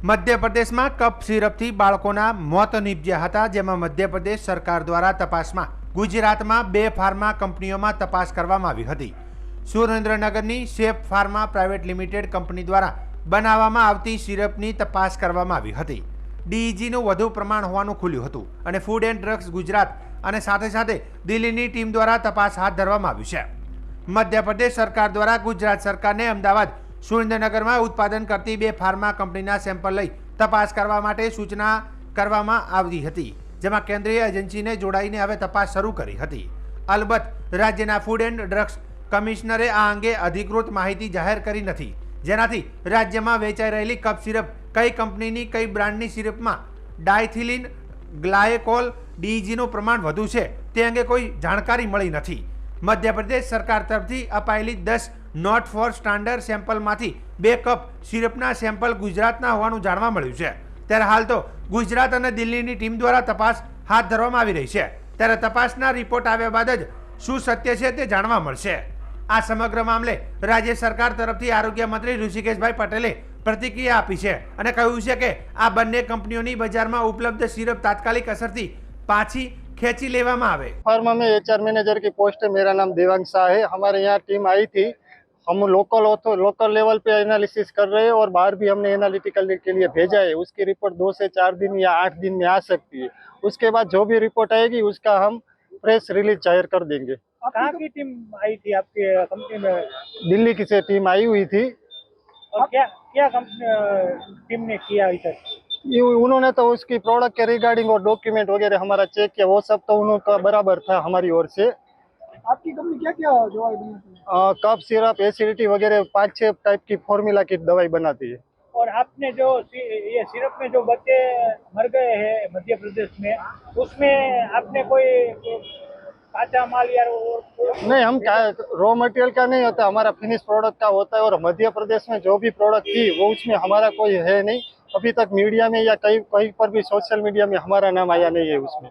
મધ્યપ્રદેશમાં કફ સિરપથી બાળકોના મોત નીપજ્યા હતા, જેમાં મધ્યપ્રદેશ સરકાર દ્વારા તપાસમાં ગુજરાતમાં 2 ફાર્મા કંપનીઓમાં તપાસ કરવામાં આવી હતી। સુરેન્દ્રનગરની Shef pharma private limited company દ્વારા બનાવવામાં આવતી સિરપની તપાસ કરવામાં આવી હતી। ડીઈજીનું વધુ પ્રમાણ હોવાનું ખુલ્યું હતું અને ફૂડ એન્ડ ડ્રગ્સ ગુજરાત અને સાથે સાથે દિલ્હીની ટીમ દ્વારા તપાસ હાથ ધરવામાં આવી છે। મધ્યપ્રદેશ સરકાર દ્વારા ગુજરાત સરકારને અમદાવાદ સુરેન્દ્રનગરમાં ઉત્પાદન કરતી 2 ફાર્મા કંપનીના સેમ્પલ લઈ તપાસ કરવા માટે સૂચના કરવામાં આવી હતી, જેમાં કેન્દ્રીય એજન્સીને જોડાઈને હવે તપાસ શરૂ કરી હતી। અલબત્ત રાજ્યના ફૂડ એન્ડ ડ્રગ્સ કમિશનરે આ અંગે અધિકૃત માહિતી જાહેર કરી નથી, જેનાથી રાજ્યમાં વેચાઈ રહેલી કફ સિરપ કઈ કંપનીની કઈ બ્રાન્ડની સિરપમાં ડાયથિલિન ગ્લાયકોલ ડીઈજીનું પ્રમાણ વધુ છે તે અંગે કોઈ જાણકારી મળી નથી। મધ્યપ્રદેશ સરકાર તરફથી અપાયેલી 10 નોટ ફોર સ્ટાન્ડર્ડ સેમ્પલમાંથી 2 કપ સિરપના સેમ્પલ ગુજરાતના હોવાનું જાણવા મળ્યું છે। ત્યારે હાલ તો ગુજરાત અને દિલ્હીની ટીમ દ્વારા તપાસ હાથ ધરવામાં આવી રહી છે। ત્યારે તપાસના રિપોર્ટ આવ્યા બાદ જ શું સત્ય છે તે જાણવા મળશે। આ સમગ્ર મામલે રાજ્ય સરકાર તરફથી આરોગ્ય મંત્રી ઋષિકેશભાઈ પટેલે પ્રતિક્રિયા આપી છે અને કહ્યું છે કે આ બંને કંપનીઓની બજારમાં ઉપલબ્ધ सिरप तात्कालिक असरથી પાછી ખેંચી લેવામાં આવે। फार्मा में एचआर मैनेजर की पोस्ट है। मेरा नाम देवांग शाह है। हमारे यहाँ टीम आई थी। हम लोकल लेवल पे एनालिसिस कर रहे हैं और बाहर भी हमने एनालिटिकल के लिए भेजा है। उसकी रिपोर्ट 2 से 4 दिन या 8 दिन में आ सकती है। उसके बाद जो भी रिपोर्ट आएगी उसका हम प्रेस रिलीज जाहिर कर देंगे। कहाँ की टीम आई थी आपकी कंपनी में? दिल्ली की से टीम आई हुई थी। और क्या क्या कंपनी टीम ने किया अभी तक? उन्होंने तो उसकी प्रोडक्ट के रिगार्डिंग और डॉक्यूमेंट वगैरह हमारा चेक किया, वो सब तो उनका बराबर था हमारी ओर से। आपकी कंपनी क्या क्या दवाई बनाती है? कफ सिरप एसिडिटी वगैरह 5-6 टाइप की फॉर्मूला की दवाई बनाती है। और आपने जो ये सिरप में जो बच्चे मर गए हैं मध्य प्रदेश में, उसमें आपने कोई काचा माल या नहीं, हम रॉ मटेरियल का नहीं होता, हमारा फिनिश प्रोडक्ट का होता है। और मध्य प्रदेश में जो भी प्रोडक्ट थी वो उसमें हमारा कोई है नहीं। अभी तक मीडिया में या कहीं पर भी सोशल मीडिया में हमारा नाम आया नहीं है उसमें।